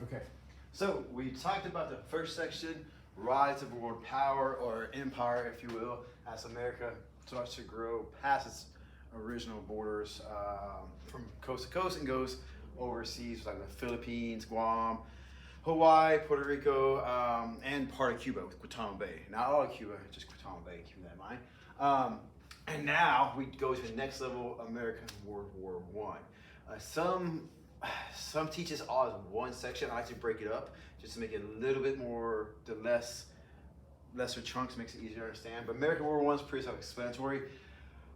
Okay, so we talked about the first section, rise of world power or empire, if you will, as America starts to grow past its original borders from coast to coast and goes overseas, like the Philippines, Guam, Hawaii, Puerto Rico, and part of Cuba with Guantanamo Bay. Not all of Cuba, just Guantanamo Bay, keep that in mind. And now we go to the next level, American World War I. Some teach this all as one section. I like to break it up just to make it a little bit more, lesser chunks makes it easier to understand. But American World War I is pretty self-explanatory.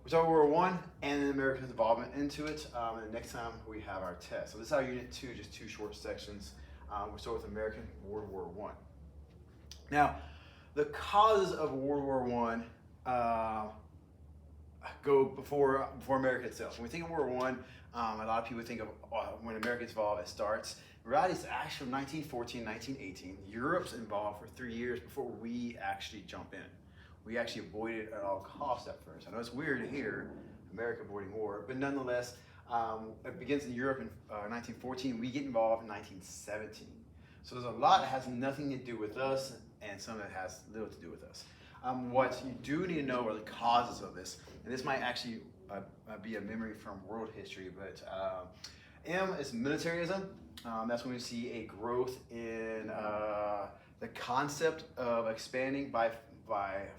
We talk World War I and then America's involvement into it. And next time we have our test. So this is our unit 2, just 2 short sections. We'll start with American World War I. Now, the causes of World War I go before America itself. When we think of World War I, a lot of people think of when America gets involved, it starts. In reality, it's actually from 1914, 1918. Europe's involved for 3 years before we actually jump in. We actually avoided it at all costs at first. I know it's weird to hear America avoiding war, but nonetheless, it begins in Europe in 1914. We get involved in 1917. So there's a lot that has nothing to do with us, and some that has little to do with us. What you do need to know are the causes of this, and this might actually be a memory from world history, but M is militarism. That's when we see a growth in the concept of expanding by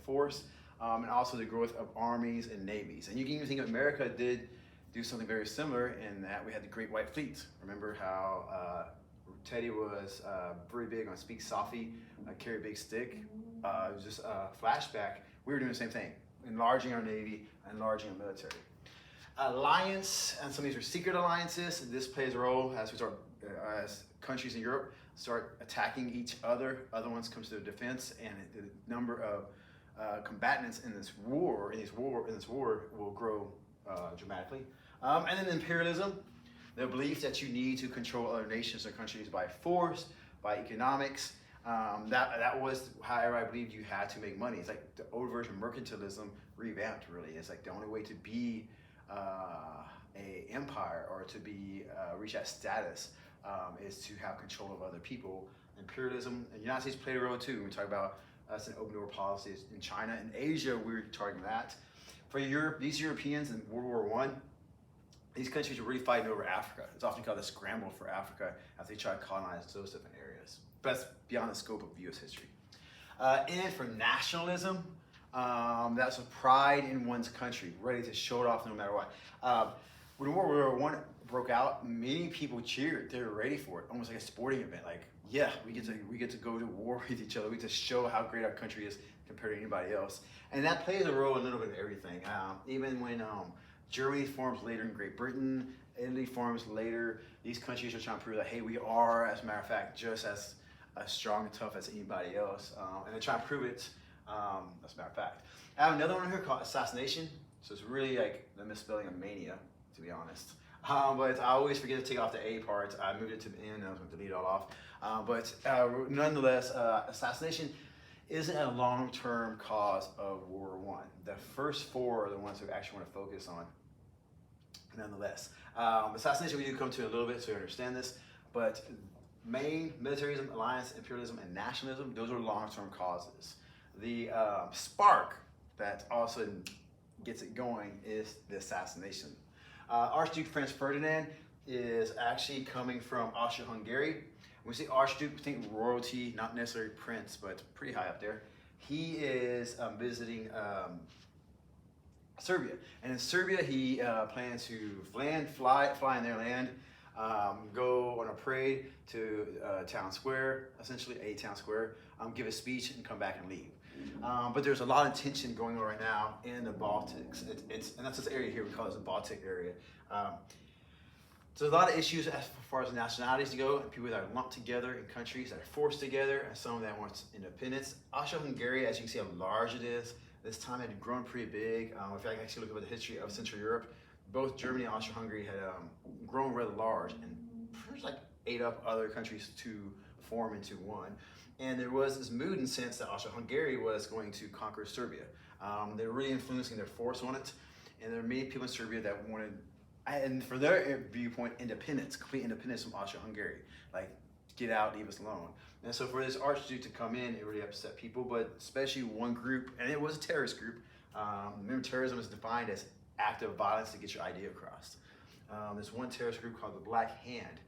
force, and also the growth of armies and navies. And you can even think of America did do something very similar in that we had the Great White Fleet. Remember how Teddy was very big on speak softly, carry a big stick. It was just a flashback. We were doing the same thing, enlarging our Navy, enlarging our military. Alliance, and some of these are secret alliances. This plays a role as we start, as countries in Europe start attacking each other. Other ones come to their defense, and the number of combatants in this war will grow dramatically. And then imperialism, the belief that you need to control other nations or countries by force, by economics. That was how everybody believed you had to make money. It's like the old version of mercantilism revamped, really. It's like the only way to be a empire or to be reach that status is to have control of other people. Imperialism, and the United States played a role too. We talk about us in open door policies in China and Asia. We're targeting that. For Europe, these Europeans in World War I, these countries are really fighting over Africa. It's often called the scramble for Africa as they try to colonize those different areas. But that's beyond the scope of US history. And for nationalism, that's a pride in one's country, ready to show it off no matter what. When World War I broke out, many people cheered. They were ready for it, almost like a sporting event. Like, yeah, we get to go to war with each other. We get to show how great our country is compared to anybody else. And that plays a role in a little bit of everything. Even when Germany forms later in Great Britain, Italy forms later, these countries are trying to prove that, hey, we are, as a matter of fact, just as strong and tough as anybody else. And they're trying to prove it, as a matter of fact. I have another one here called assassination. So it's really like the misspelling of mania, to be honest. But I always forget to take off the A part. I moved it to the N, and I was going to delete it all off. But nonetheless, assassination isn't a long-term cause of World War I. The first 4 are the ones who actually want to focus on. Nonetheless, assassination we do come to in a little bit so you understand this, but main militarism, alliance, imperialism, and nationalism, those are long-term causes. The spark that all of a sudden gets it going is the assassination. Archduke Franz Ferdinand is actually coming from Austria-Hungary. When we say Archduke, we think royalty, not necessarily prince, but pretty high up there. He is visiting Serbia. And in Serbia, he plans to fly in their land, go on a parade to town square, essentially a town square, give a speech and come back and leave. But there's a lot of tension going on right now in the Baltics. And that's this area here, we call it the Baltic area. So there's a lot of issues as far as nationalities go, and people that are lumped together in countries that are forced together, and some that want independence. Austria-Hungary, as you can see how large it is, this time had grown pretty big. If I actually look at the history of Central Europe, both Germany and Austria-Hungary had grown rather large, and pretty much like ate up other countries to form into one. And there was this mood and sense that Austria-Hungary was going to conquer Serbia. They were really influencing their force on it, and there were many people in Serbia that wanted, and for their viewpoint, independence, complete independence from Austria-Hungary. Like, get out, leave us alone. And so for this Archduke to come in, it really upset people, but especially one group, and it was a terrorist group. Remember, terrorism is defined as act of violence to get your idea across. There's one terrorist group called the Black Hand.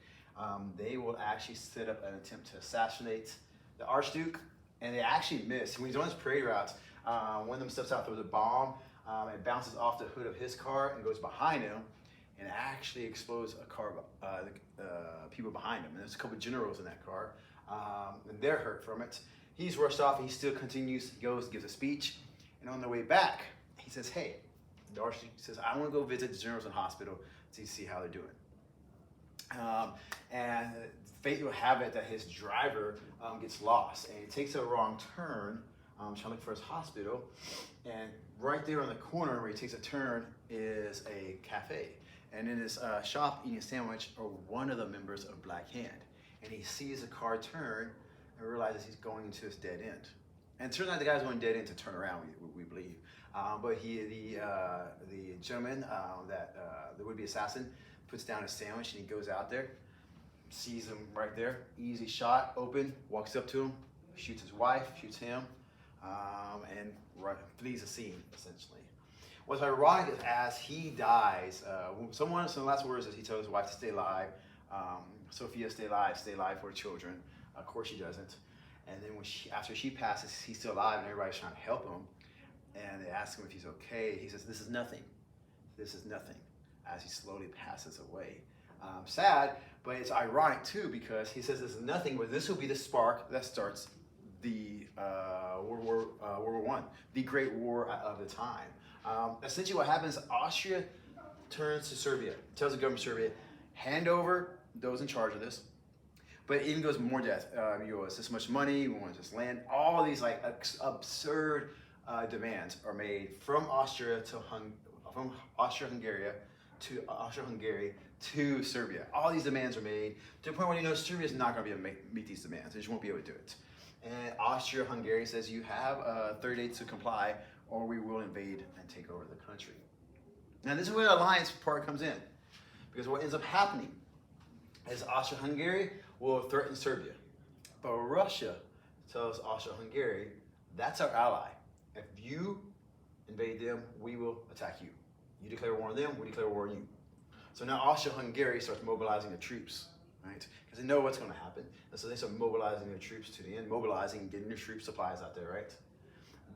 They will actually set up an attempt to assassinate the Archduke, and they actually miss. When he's on his parade route, one of them steps out, throws a bomb, it bounces off the hood of his car and goes behind him, and actually explodes a car, people behind him. And there's a couple of generals in that car, and they're hurt from it. He's rushed off, he still continues, he goes, gives a speech, and on the way back, he says, hey, the Archduke says, I want to go visit the generals in the hospital to see how they're doing. And fate will have it that his driver gets lost, and he takes a wrong turn, trying to look for his hospital, and right there on the corner where he takes a turn is a cafe. And in his shop eating a sandwich are one of the members of Black Hand. And he sees a car turn and realizes he's going into his dead end. And it turns out the guy's going dead end to turn around, we believe. But the gentleman, the would-be assassin, puts down his sandwich and he goes out there, sees him right there, easy shot, open, walks up to him, shoots his wife, shoots him, and flees the scene, essentially. What's ironic is as he dies, some of the last words is he tells his wife to stay alive. Sophia, stay alive for her children. Of course she doesn't. And then after she passes, he's still alive and everybody's trying to help him. And they ask him if he's okay. He says, this is nothing. This is nothing, as he slowly passes away. Sad, but it's ironic too, because he says this is nothing, but this will be the spark that starts the World War I, the Great War of the time. Essentially what happens, Austria turns to Serbia, tells the government of Serbia, hand over those in charge of this, but it even goes more death. You owe us this much money, we want this land. All these like absurd demands are made from Austria to Austria-Hungary to Serbia. All these demands are made to the point where you know Serbia is not going to be able to meet these demands. They just won't be able to do it. And Austria-Hungary says you have 30 days to comply, or we will invade and take over the country. Now this is where the alliance part comes in, because what ends up happening is Austria-Hungary will threaten Serbia, but Russia tells Austria-Hungary, that's our ally. If you invade them, we will attack you. You declare war on them, we declare war on you. So now Austria-Hungary starts mobilizing the troops, right? Because they know what's going to happen. And so they start mobilizing their troops to the end, mobilizing, getting their troop supplies out there, right?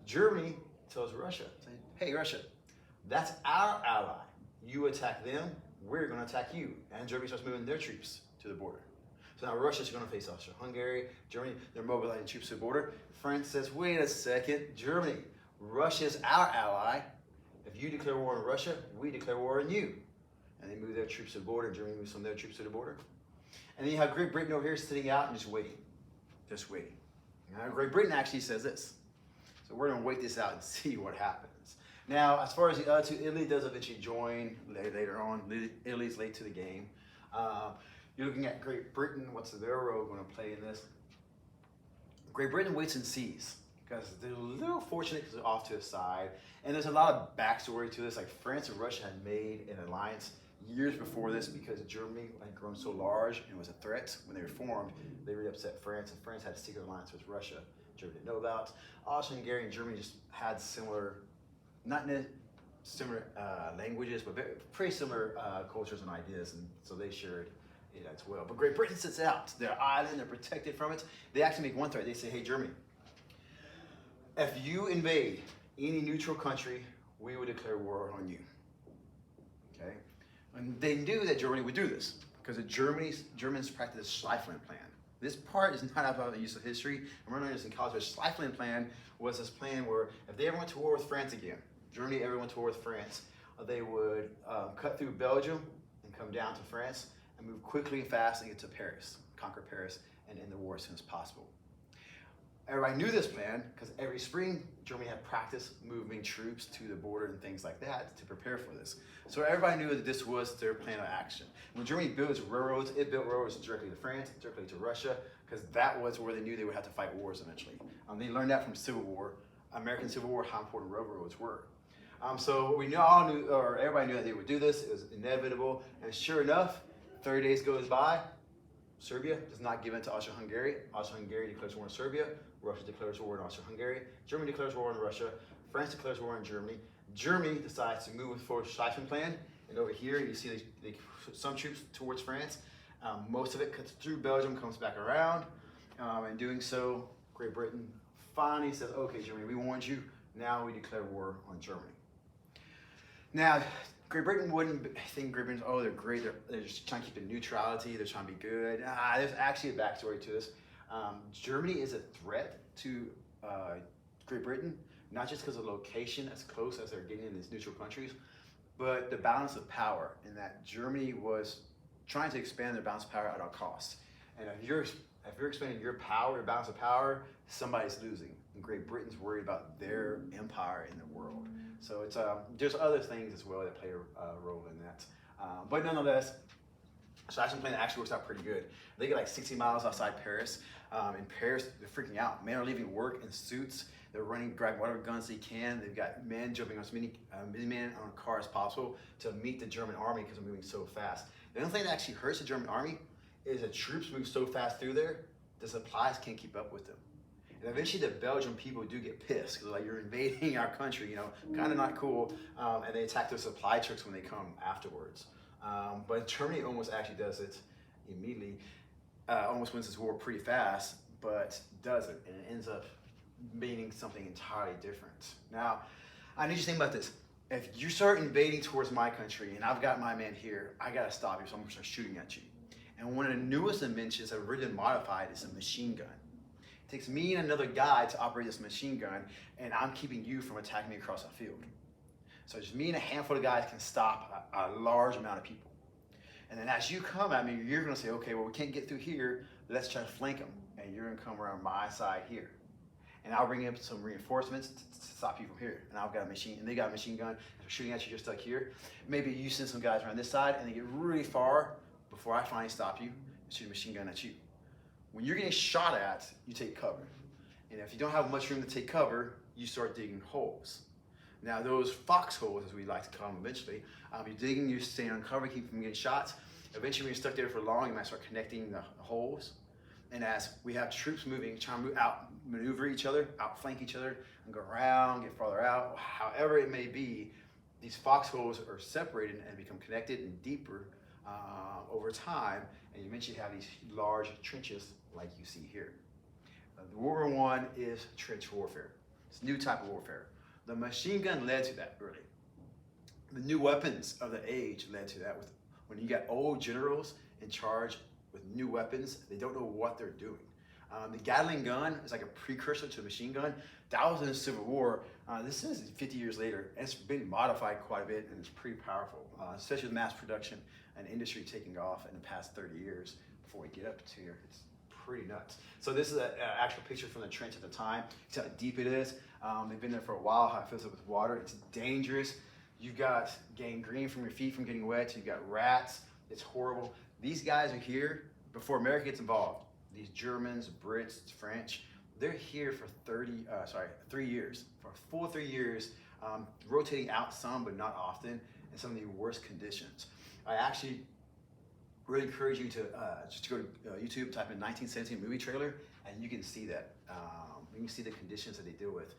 Germany tells Russia, saying, hey, Russia, that's our ally. You attack them, we're going to attack you. And Germany starts moving their troops to the border. So now Russia's going to face Austria-Hungary, Germany, they're mobilizing troops to the border. France says, wait a second, Germany, Russia's our ally. If you declare war on Russia, we declare war on you. And they move their troops to the border, Germany moves some of their troops to the border. And then you have Great Britain over here sitting out and just waiting. Just waiting. Now, Great Britain actually says this. So we're going to wait this out and see what happens. Now, as far as the other two, Italy does eventually join later on. Italy's late to the game. You're looking at Great Britain. What's their role going to play in this? Great Britain waits and sees, because they're a little fortunate because they're off to the side. And there's a lot of backstory to this. Like France and Russia had made an alliance years before this because Germany had grown so large and was a threat. When they were formed, they really upset France, and France had a secret alliance with Russia, Germany didn't know about. Austria-Hungary and Germany just had similar, not similar languages, but pretty similar cultures and ideas, and so they shared it as well. But Great Britain sits out. They're island, they're protected from it. They actually make one threat. They say, hey, Germany, if you invade any neutral country, we would declare war on you. Okay? And they knew that Germany would do this because the Germans practiced the Schlieffen Plan. This part is not about the use of history. I'm learning this in college. The Schlieffen Plan was this plan where if they ever went to war with France again, Germany ever went to war with France, they would cut through Belgium and come down to France and move quickly and fast and get to Paris, conquer Paris, and end the war as soon as possible. Everybody knew this plan because every spring Germany had practice moving troops to the border and things like that to prepare for this. So everybody knew that this was their plan of action. When Germany built its railroads, it built railroads directly to France, directly to Russia, because that was where they knew they would have to fight wars eventually. They learned that from Civil War, American Civil War, how important railroads were. So we all knew, or everybody knew that they would do this. It was inevitable, and sure enough, 30 days goes by, Serbia does not give in to Austria-Hungary. Austria-Hungary declares war on Serbia. Russia declares war on Austria-Hungary. Germany declares war on Russia. France declares war on Germany. Germany decides to move forward Schlieffen Plan. And over here, you see they some troops towards France. Most of it cuts through Belgium, comes back around. In doing so, Great Britain finally says, okay, Germany, we warned you. Now we declare war on Germany. Now, Great Britain wouldn't think Great Britain's, oh, they're great, they're just trying to keep the neutrality, they're trying to be good. There's actually a backstory to this. Germany is a threat to Great Britain, not just because of the location as close as they're getting in these neutral countries, but the balance of power, in that Germany was trying to expand their balance of power at all costs. And if you're expanding your power, your balance of power, somebody's losing. And Great Britain's worried about their empire in the world. So it's there's other things as well that play a role in that. But nonetheless, Schlieffen Plan actually works out pretty good. They get like 60 miles outside Paris. In Paris, they're freaking out. Men are leaving work in suits. They're running, grabbing whatever guns they can. They've got men jumping on as many men on a car as possible to meet the German army because they're moving so fast. The only thing that actually hurts the German army is that troops move so fast through there, the supplies can't keep up with them. And eventually the Belgian people do get pissed because like, you're invading our country, you know, kind of not cool. And they attack their supply trucks when they come afterwards. But Germany almost actually does it immediately, almost wins this war pretty fast, but does it, and it ends up meaning something entirely different. Now, I need you to think about this. If you start invading towards my country and I've got my man here, I gotta stop you, so I'm gonna start shooting at you. And one of the newest inventions that have really been modified is a machine gun. It takes me and another guy to operate this machine gun, and I'm keeping you from attacking me across the field. So just me and a handful of guys can stop a large amount of people. And then as you come at me, you're gonna say, okay, well, we can't get through here, let's try to flank them. And you're gonna come around my side here. And I'll bring in some reinforcements to stop you from here. And I've got a machine, and they got a machine gun, they're shooting at you, you're stuck here. Maybe you send some guys around this side, and they get really far before I finally stop you and shoot a machine gun at you. When you're getting shot at, you take cover. And if you don't have much room to take cover, you start digging holes. Now those foxholes, as we like to call them eventually, you're digging, you're staying on cover, keep from getting shots. Eventually when you're stuck there for long, you might start connecting the holes. And as we have troops moving, trying to outmaneuver each other, outflank each other, and go around, get farther out, however it may be, these foxholes are separated and become connected and deeper over time, and you eventually have these large trenches like you see here. The World War I is trench warfare. It's a new type of warfare. The machine gun led to that early. The new weapons of the age led to that. When you got old generals in charge with new weapons, they don't know what they're doing. The Gatling gun is like a precursor to the machine gun. That was in the Civil War. This is 50 years later, and it's been modified quite a bit, and it's pretty powerful, especially with mass production and industry taking off in the past 30 years before we get up to here. It's pretty nuts. So this is an actual picture from the trench at the time. See how deep it is. They've been there for a while, how it fills up with water. It's dangerous. You've got gangrene from your feet from getting wet. You've got rats. It's horrible. These guys are here before America gets involved. These Germans, Brits, French, they're here for 3 years, for a full 3 years, rotating out some, but not often, in some of the worst conditions. I actually really encourage you to just go to YouTube, type in 1917 movie trailer, and you can see that. You can see the conditions that they deal with.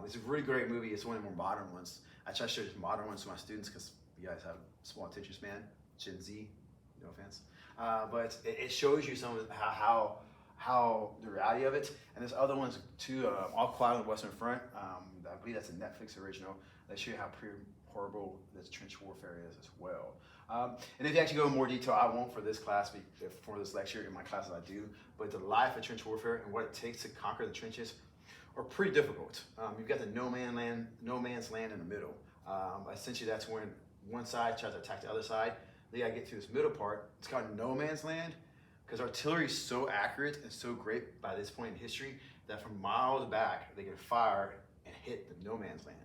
It's a really great movie. It's one of the more modern ones. I try to show just modern ones to my students because you guys have small attention span, Gen Z, no offense. But it shows you some of how the reality of it. And there's other ones too, All Quiet on the Western Front. I believe that's a Netflix original. They show you how pretty horrible this trench warfare is as well. And if you actually go in more detail, I won't for this class, for this lecture. In my classes I do, but the life of trench warfare and what it takes to conquer the trenches are pretty difficult. You've got the no man's land in the middle. Essentially that's when one side tries to attack the other side. They gotta get through this middle part. It's called no man's land because artillery is so accurate and so great by this point in history that from miles back, they can fire and hit the no man's land.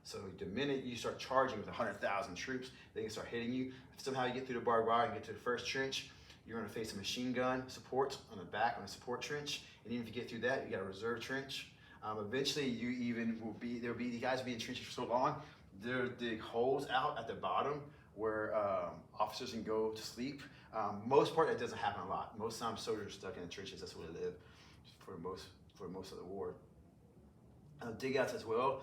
So the minute you start charging with 100,000 troops, they can start hitting you. If somehow you get through the barbed wire and get to the first trench, you're gonna face a machine gun support on the back on a support trench. And even if you get through that, you got a reserve trench. Eventually you even will be, there'll be, the guys will be in trenches for so long, they'll dig holes out at the bottom where officers can go to sleep. Most part, it doesn't happen a lot. Most times, soldiers are stuck in the trenches. That's where they live for most of the war. Dig outs as well,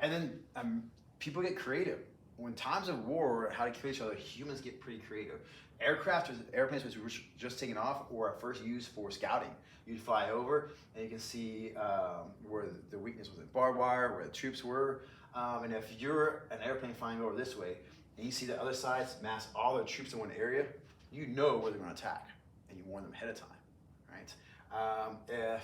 and then people get creative. When times of war, how to kill each other, humans get pretty creative. Airplanes which were just taken off were at first used for scouting. You'd fly over and you can see where the weakness was in barbed wire, where the troops were. And if you're an airplane flying over this way and you see the other sides mass all the troops in one area, you know where they're going to attack and you warn them ahead of time, right? If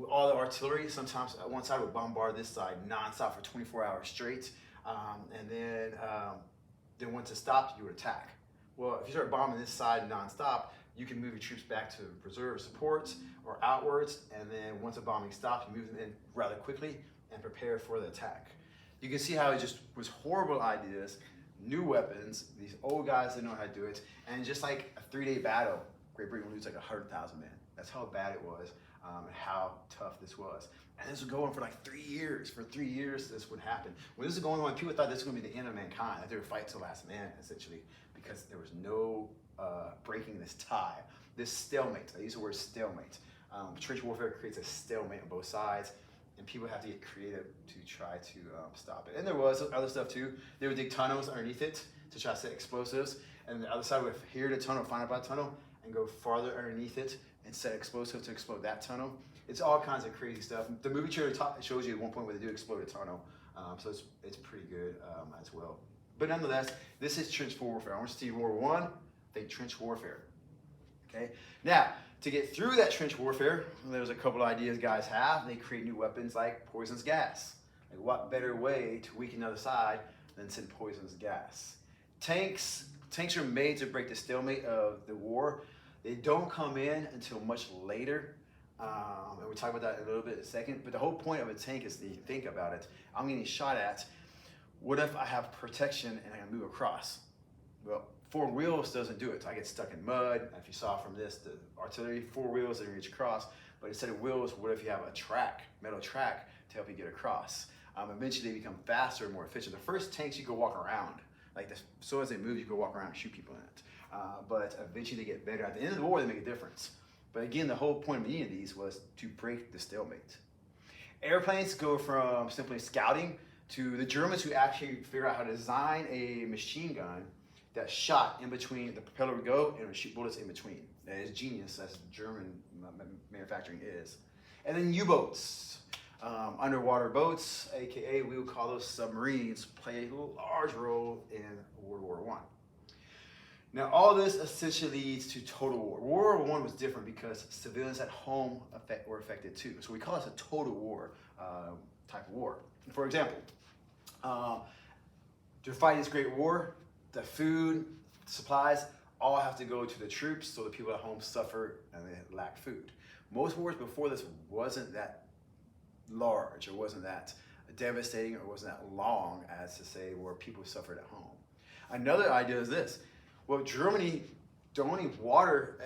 all the artillery, sometimes one side would bombard this side nonstop for 24 hours straight, and then once it stopped, you would attack. Well, if you start bombing this side nonstop, you can move your troops back to reserve supports or outwards, and then once the bombing stops, you move them in rather quickly and prepare for the attack. You can see how it just was horrible ideas, new weapons, these old guys that know how to do it, and just like a 3-day battle, Great Britain would lose like 100,000 men. That's how bad it was, and how tough this was. And this was going for like 3 years. For 3 years, this would happen. When this was going on, people thought this was going to be the end of mankind, that they would fight to the last man, essentially, because there was no breaking this tie, this stalemate. I use the word stalemate. Trench warfare creates a stalemate on both sides, and people have to get creative to try to stop it. And there was other stuff too. They would dig tunnels underneath it to try to set explosives, and the other side would hear the tunnel, find out about the tunnel, and go farther underneath it and set explosive to explode that tunnel. It's all kinds of crazy stuff. The movie trailer shows you at one point where they do explode a tunnel, so it's pretty good as well. But nonetheless, this is trench warfare. I want you to see World War I, think trench warfare. Okay. Now, to get through that trench warfare, there's a couple of ideas guys have. They create new weapons like poisonous gas. Like, what better way to weaken the other side than send poisonous gas? Tanks are made to break the stalemate of the war. They don't come in until much later. And we'll talk about that in a little bit in a second. But the whole point of a tank is that you think about it. I'm getting shot at. What if I have protection and I can move across? Well, 4 wheels doesn't do it. So I get stuck in mud. If you saw from this, the artillery, 4 wheels that reach across. But instead of wheels, what if you have a track, metal track, to help you get across? Eventually they become faster and more efficient. The first tanks you go walk around. Like this, so as they move, you go walk around and shoot people in it. But eventually they get better. At the end of the war, they make a difference. But again, the whole point of any of these was to break the stalemate. Airplanes go from simply scouting to the Germans who actually figure out how to design a machine gun that shot in between, the propeller would go and would shoot bullets in between. That is genius, as German manufacturing is. And then U-boats, underwater boats, AKA we would call those submarines, play a large role in World War I. Now, all this essentially leads to total war. World War I was different because civilians at home were affected too. So we call this a total war type of war. For example, to fight this great war, the food, supplies, all have to go to the troops, so the people at home suffer and they lack food. Most wars before this wasn't that large, or wasn't that devastating, or wasn't that long as to say where people suffered at home. Another idea is this. Well, Germany, the only water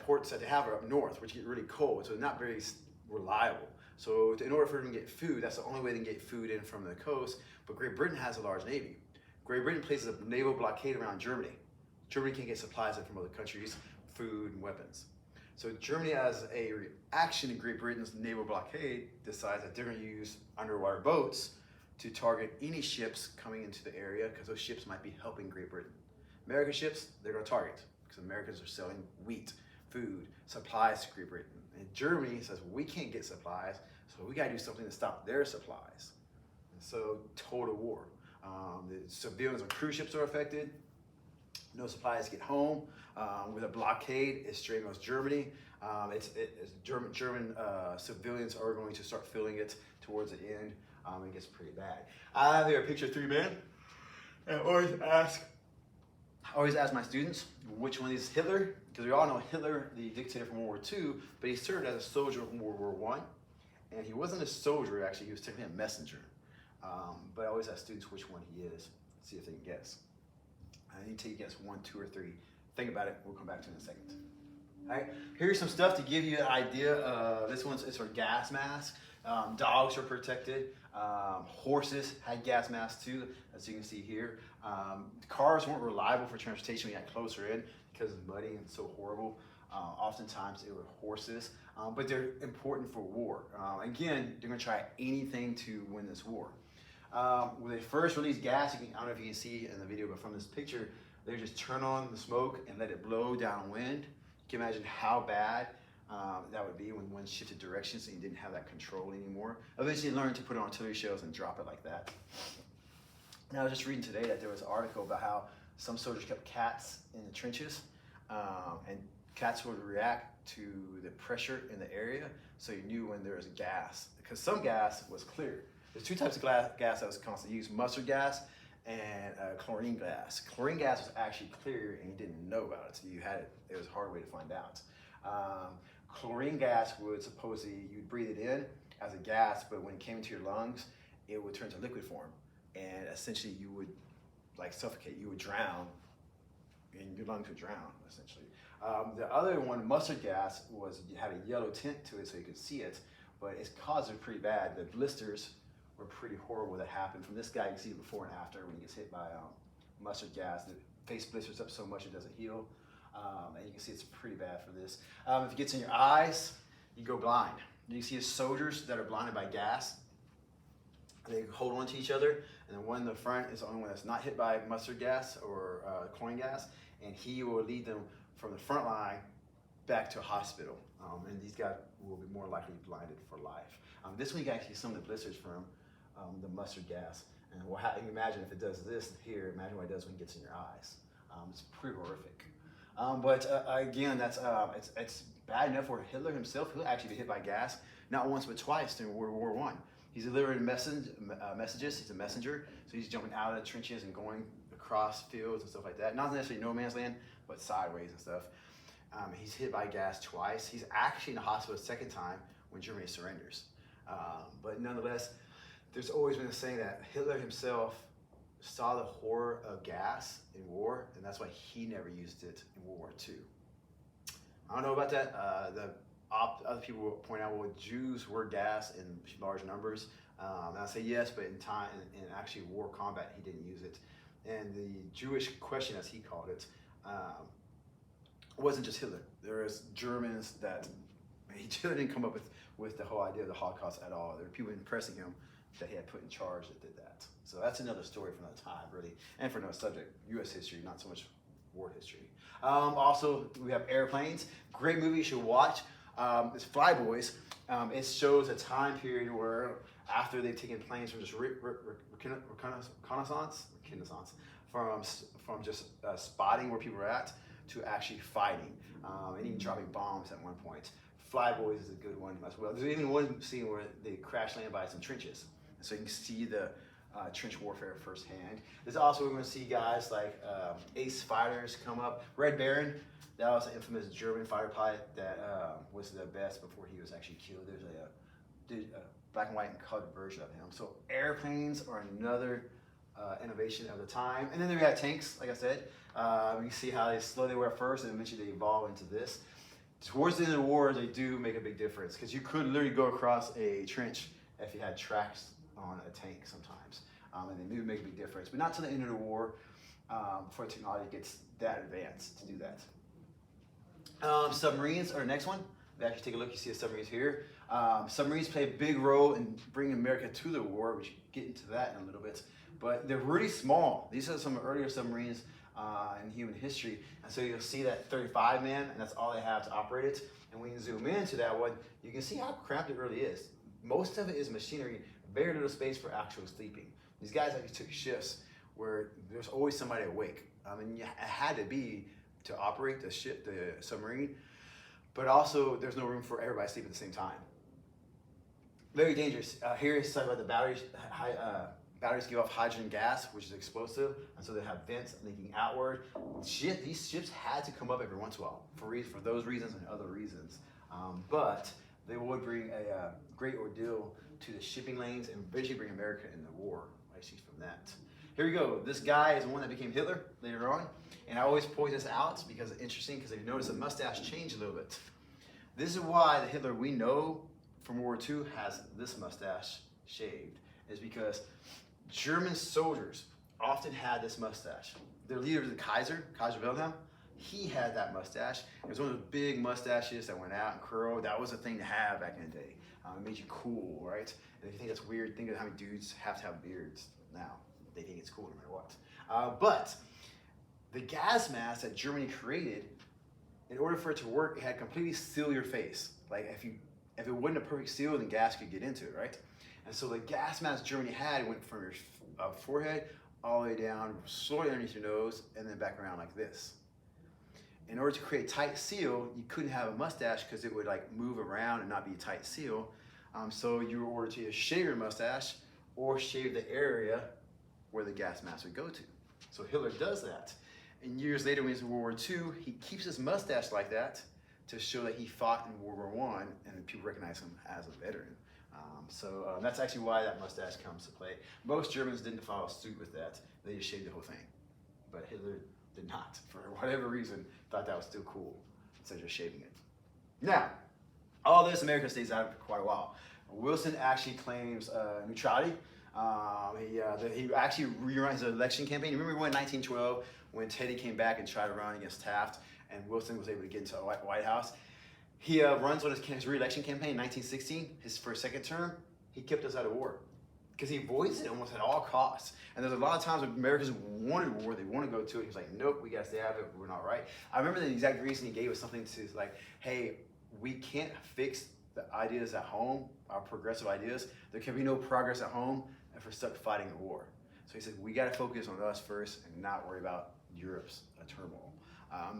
ports that they have are up north, which get really cold, so they're not very reliable. So in order for them to get food, that's the only way they can get food in from the coast. But Great Britain has a large navy. Great Britain places a naval blockade around Germany. Germany can't get supplies in from other countries, food and weapons. So Germany, as a reaction to Great Britain's naval blockade, decides that they're going to use underwater boats to target any ships coming into the area, because those ships might be helping Great Britain. American ships, they're going to target, because Americans are selling wheat, food, supplies to Great Britain. And Germany says, we can't get supplies, so we got to do something to stop their supplies. And so, total war. The civilians on cruise ships are affected. No supplies get home. With a blockade, it straight goes Germany. German civilians are going to start feeling it towards the end. It gets pretty bad. I have here a picture of 3 men. And I always ask my students which one is Hitler, because we all know Hitler, the dictator from World War II, but he served as a soldier in World War I, and he wasn't a soldier actually, he was technically a messenger. But I always ask students which one he is, see if they can guess. I need to take you guess 1, 2, or 3. Think about it, we'll come back to it in a second. All right, here's some stuff to give you an idea. This one's for gas mask. Dogs were protected. Horses had gas masks too, as you can see here. Cars weren't reliable for transportation when you got closer in because it's muddy and so horrible. Oftentimes it were horses, but they're important for war. Again, they're gonna try anything to win this war. When they first released gas, I don't know if you can see in the video, but from this picture, they just turn on the smoke and let it blow downwind. You can imagine how bad that would be when one shifted directions and you didn't have that control anymore. Eventually learned to put it on artillery shells and drop it like that. Now I was just reading today that there was an article about how some soldiers kept cats in the trenches, and cats would react to the pressure in the area, so you knew when there was gas, because some gas was clear. There's two types of gas that was constantly used: mustard gas and chlorine gas. Chlorine gas was actually clear and you didn't know about it, so you had it. It was a hard way to find out. Chlorine gas would supposedly, you'd breathe it in as a gas, but when it came into your lungs, it would turn to liquid form, and essentially you would like suffocate. You would drown, and your lungs would drown essentially. The other one, mustard gas, had a yellow tint to it so you could see it, but its causes are pretty bad. The blisters were pretty horrible that happened. From this guy, you can see before and after when he gets hit by mustard gas. The face blisters up so much it doesn't heal. And you can see it's pretty bad for this. If it gets in your eyes, you go blind. You see soldiers that are blinded by gas. They hold on to each other, and the one in the front is the only one that's not hit by mustard gas or chlorine gas, and he will lead them from the front line back to a hospital. And these guys will be more likely blinded for life. This one you can actually see some of the blisters from the mustard gas. And you imagine if it does this here, imagine what it does when it gets in your eyes. It's pretty horrific. Again, it's bad enough for Hitler himself. He'll actually be hit by gas, not once but twice during World War I. He's delivering messages. He's a messenger, so he's jumping out of the trenches and going across fields and stuff like that. Not necessarily no man's land, but sideways and stuff. He's hit by gas twice. He's actually in the hospital a second time when Germany surrenders. But nonetheless, there's always been a saying that Hitler himself saw the horror of gas in war, and that's why he never used it in World War II. I don't know about that. Other people will point out, well, Jews were gassed in large numbers. And I say yes, but in actually war combat, he didn't use it. And the Jewish question, as he called it, wasn't just Hitler. There was Germans that Hitler didn't come up with the whole idea of the Holocaust at all. There were people impressing him that he had put in charge that did that. So that's another story for another time, really, and for another subject, US history, not so much war history. Also, we have airplanes. Great movie you should watch. It's Fly Boys. It shows a time period where after they've taken planes from just reconnaissance, from just spotting where people are at to actually fighting, and even dropping bombs at one point. Fly Boys is a good one as well. There's even one scene where they crash land by some trenches, so you can see the trench warfare firsthand. There's also, we're going to see guys like ace fighters come up. Red Baron, that was an infamous German fighter pilot that was the best before he was actually killed. There's a black and white and colored version of him. So airplanes are another innovation of the time. And then we have tanks, like I said. You can see how slow they were at first, and eventually they evolve into this. Towards the end of the war, they do make a big difference, because you could literally go across a trench if you had tracks on a tank sometimes. And they do make a big difference, but not to the end of the war before technology gets that advanced to do that. Submarines are the next one. If you actually take a look, you see the submarines here. Submarines play a big role in bringing America to the war. We should get into that in a little bit. But they're really small. These are some earlier submarines in human history. And so you'll see that 35 man, and that's all they have to operate it. And when you zoom into that one, you can see how cramped it really is. Most of it is machinery, very little space for actual sleeping. These guys actually took shifts where there's always somebody awake. It had to be to operate the ship, the submarine, but also there's no room for everybody to sleep at the same time. Very dangerous. Here is talking about the batteries. Batteries give off hydrogen gas, which is explosive, and so they have vents leaking outward. These ships had to come up every once in a while for those reasons and other reasons. But they would bring a great ordeal to the shipping lanes and eventually bring America in the war. I see from that. Here we go. This guy is the one that became Hitler later on. And I always point this out because it's interesting, because if you notice the mustache changed a little bit. This is why the Hitler we know from World War II has this mustache shaved is because German soldiers often had this mustache. Their leader, the Kaiser Wilhelm, he had that mustache. It was one of those big mustaches that went out and curled. That was a thing to have back in the day. It made you cool, right? And if you think that's weird, think of how many dudes have to have beards now. They think it's cool no matter what. But the gas mask that Germany created, in order for it to work, it had to completely seal your face. Like if it wasn't a perfect seal, then gas could get into it, right? And so the gas mask Germany had went from your forehead all the way down, slowly underneath your nose, and then back around like this. In order to create a tight seal, you couldn't have a mustache because it would like move around and not be a tight seal. So you were ordered to either shave your mustache or shave the area where the gas mask would go to. So Hitler does that. And years later, when he's in World War II, he keeps his mustache like that to show that he fought in World War I, and people recognize him as a veteran. That's actually why that mustache comes to play. Most Germans didn't follow suit with that. They just shaved the whole thing. But Hitler did not, for whatever reason, thought that was still cool, instead of just shaving it. Now, all this, America stays out of it for quite a while. Wilson actually claims neutrality. He actually rerun his election campaign. You remember when 1912, when Teddy came back and tried to run against Taft, and Wilson was able to get into the White House? He runs on his re-election campaign in 1916, for his second term. He kept us out of war because he avoids it almost at all costs. And there's a lot of times when Americans wanted war, they want to go to it. He's like, nope, we got to stay out of it. We're not right. I remember the exact reason he gave was something to like, hey, we can't fix the ideas at home, our progressive ideas. There can be no progress at home if we're stuck fighting a war. So he said, we got to focus on us first and not worry about Europe's turmoil.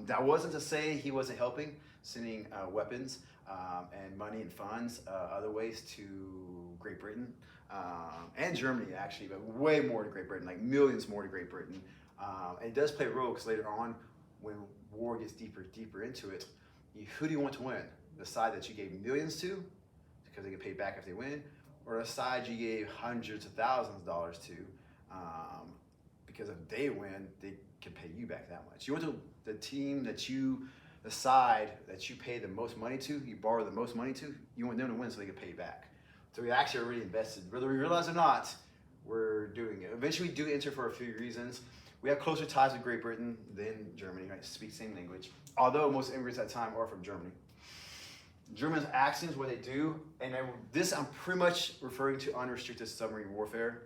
That wasn't to say he wasn't helping, sending weapons and money and funds, other ways to Great Britain and Germany actually, but way more to Great Britain, like millions more to Great Britain. And it does play a role because later on, when war gets deeper into it, who do you want to win? The side that you gave millions to, because they get paid back if they win, or the side you gave hundreds of thousands of dollars to, because if they win, they can pay you back that much. You want the team the side that you pay the most money to, you borrow the most money to, you want them to win so they can pay you back. So we actually already invested, whether we realize it or not, we're doing it. Eventually we do enter for a few reasons. We have closer ties with Great Britain than Germany, right? Speak the same language. Although most immigrants at that time are from Germany. Germans' actions, what they do, and this I'm pretty much referring to unrestricted submarine warfare.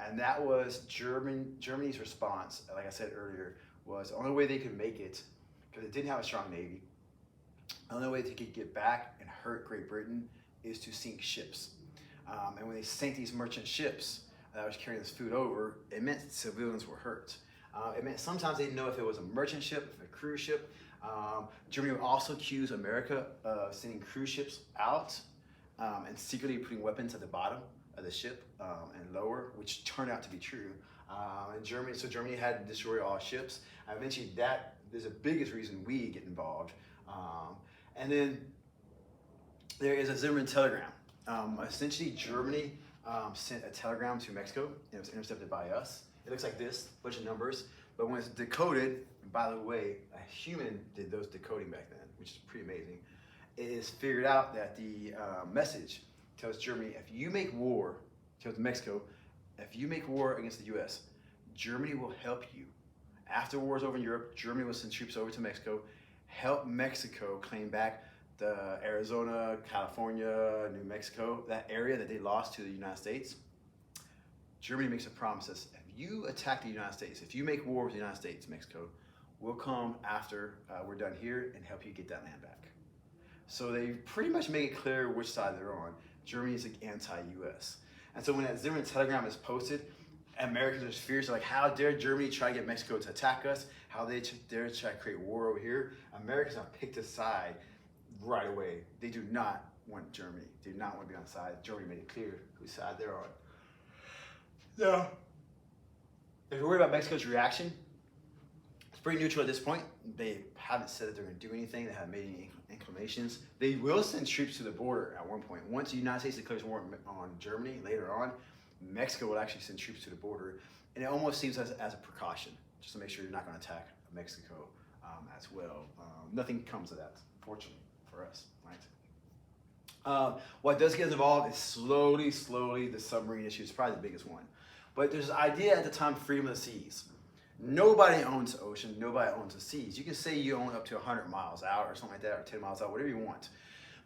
And that was Germany's response, like I said earlier, was the only way they could make it, because it didn't have a strong navy, the only way they could get back and hurt Great Britain is to sink ships. And when they sank these merchant ships that was carrying this food over, it meant civilians were hurt. It meant sometimes they didn't know if it was a merchant ship, if a cruise ship. Germany would also accuse America of sending cruise ships out and secretly putting weapons at the bottom of the ship and lower, which turned out to be true. So Germany had to destroy all ships. Eventually, that is the biggest reason we get involved. And then there is a Zimmerman telegram. Essentially, Germany sent a telegram to Mexico, and it was intercepted by us. It looks like this, bunch of numbers, but when it's decoded, and by the way, a human did those decoding back then, which is pretty amazing. It is figured out that the message tells Germany, if you make war, tells Mexico, if you make war against the US, Germany will help you. After war is over in Europe, Germany will send troops over to Mexico, help Mexico claim back the Arizona, California, New Mexico, that area that they lost to the United States. Germany makes a promise, says, if you attack the United States, if you make war with the United States, Mexico, we'll come after we're done here and help you get that land back. So they pretty much make it clear which side they're on. Germany is like anti-US. And so when that Zimmerman telegram is posted, Americans are fierce, like how dare Germany try to get Mexico to attack us? How they dare try to create war over here? Americans have picked a side right away. They do not want Germany. They do not want to be on the side. Germany made it clear whose side they're on. Now, if you're worried about Mexico's reaction, it's pretty neutral at this point. They haven't said that they're going to do anything. They haven't made any inclinations. They will send troops to the border at one point. Once the United States declares war on Germany later on, Mexico will actually send troops to the border. And it almost seems as a precaution, just to make sure you're not going to attack Mexico as well. Nothing comes of that, fortunately for us, right? What does get involved is slowly, the submarine issue is probably the biggest one. But there's an idea at the time, freedom of the seas. Nobody owns the ocean, nobody owns the seas. You can say you own up to 100 miles out or something like that, or 10 miles out, whatever you want.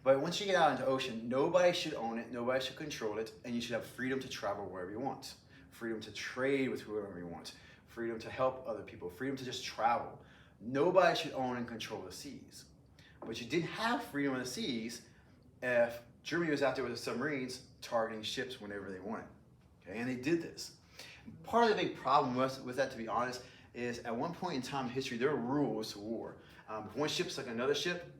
But once you get out into the ocean, nobody should own it, nobody should control it, and you should have freedom to travel wherever you want. Freedom to trade with whoever you want. Freedom to help other people. Freedom to just travel. Nobody should own and control the seas. But you didn't have freedom of the seas if Germany was out there with the submarines targeting ships whenever they wanted. Okay, and they did this. Part of the big problem with that, to be honest, is at one point in time in history, there were rules to war. If one ship sunk another ship,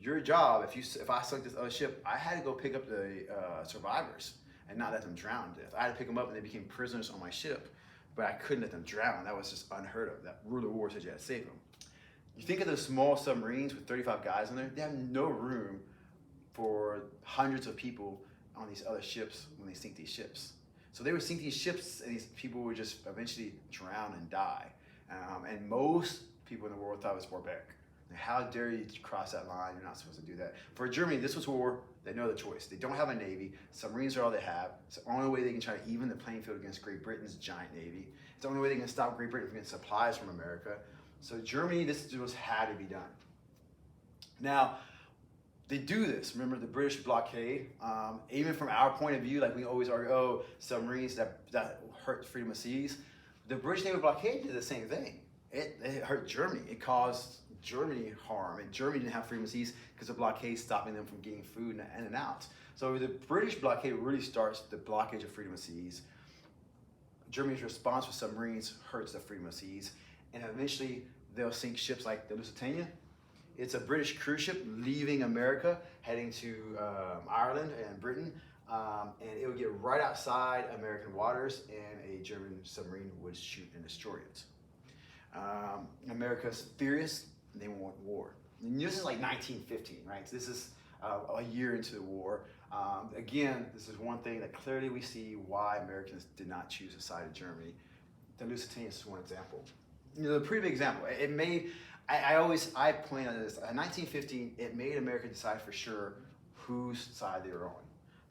your job, if I sunk this other ship, I had to go pick up the survivors and not let them drown to death. I had to pick them up and they became prisoners on my ship, but I couldn't let them drown. That was just unheard of. That rule of war said you had to save them. You think of those small submarines with 35 guys in there, they have no room for hundreds of people on these other ships when they sink these ships. So they would sink these ships and these people would just eventually drown and die. And most people in the world thought it was barbaric. How dare you cross that line? You're not supposed to do that. For Germany, this was war. They know the choice. They don't have a navy. Submarines are all they have. It's the only way they can try to even the playing field against Great Britain's giant navy. It's the only way they can stop Great Britain from getting supplies from America. So Germany, this just had to be done. Now, they do this. Remember the British blockade? Even from our point of view, like we always argue, oh, submarines that hurt freedom of seas. The British naval blockade did the same thing. It hurt Germany. It caused Germany harm, and Germany didn't have freedom of seas because the blockade stopping them from getting food in and out. So the British blockade really starts the blockage of freedom of seas. Germany's response with submarines hurts the freedom of seas, and eventually they'll sink ships like the Lusitania. It's a British cruise ship leaving America, heading to Ireland and Britain, and it would get right outside American waters, and a German submarine would shoot and destroy it. America's furious, and they want war. And this is like 1915, right? So this is a year into the war. Again, this is one thing that clearly we see why Americans did not choose the side of Germany. The Lusitania is one example. You know, a pretty big example. It made, I point out this, in 1915, it made America decide for sure whose side they were on.